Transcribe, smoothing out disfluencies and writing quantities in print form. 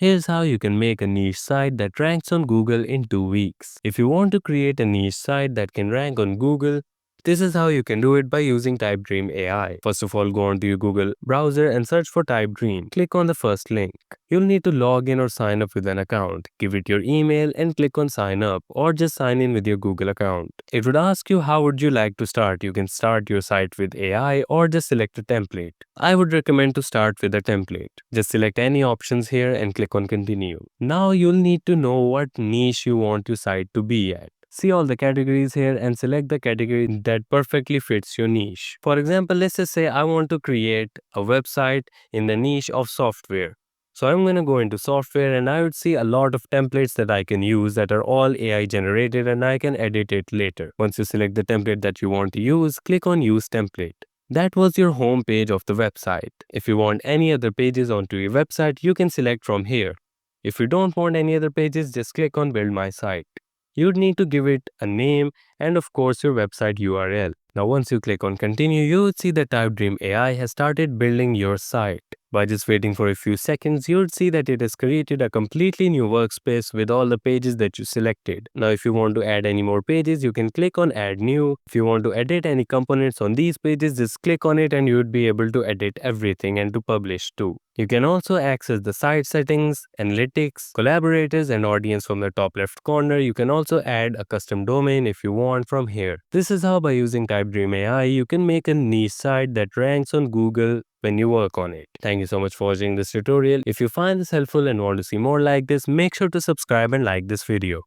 Here's how you can make a niche site that ranks on Google in 2 weeks. If you want to create a niche site that can rank on Google, this is how you can do it by using TypeDream AI. First of all, go onto your Google browser and search for TypeDream. Click on the first link. You'll need to log in or sign up with an account. Give it your email and click on sign up, or just sign in with your Google account. It would ask you how would you like to start. You can start your site with AI or just select a template. I would recommend to start with a template. Just select any options here and click on continue. Now you'll need to know what niche you want your site to be at. See all the categories here and select the category that perfectly fits your niche. For example, let's just say I want to create a website in the niche of software. So I'm going to go into software and I would see a lot of templates that I can use that are all AI generated and I can edit it later. Once you select the template that you want to use, click on use template. That was your home page of the website. If you want any other pages onto your website, you can select from here. If you don't want any other pages, just click on build my site. You'd need to give it a name and of course your website URL. Now once you click on continue, you would see that TypeDream AI has started building your site. By just waiting for a few seconds, you would see that it has created a completely new workspace with all the pages that you selected. Now if you want to add any more pages, you can click on add new. If you want to edit any components on these pages, just click on it and you would be able to edit everything and to publish too. You can also access the site settings, analytics, collaborators and audience from the top left corner. You can also add a custom domain if you want from here. This is how by using TypeDream AI, you can make a niche site that ranks on Google when you work on it. Thank you so much for watching this tutorial. If you find this helpful and want to see more like this, make sure to subscribe and like this video.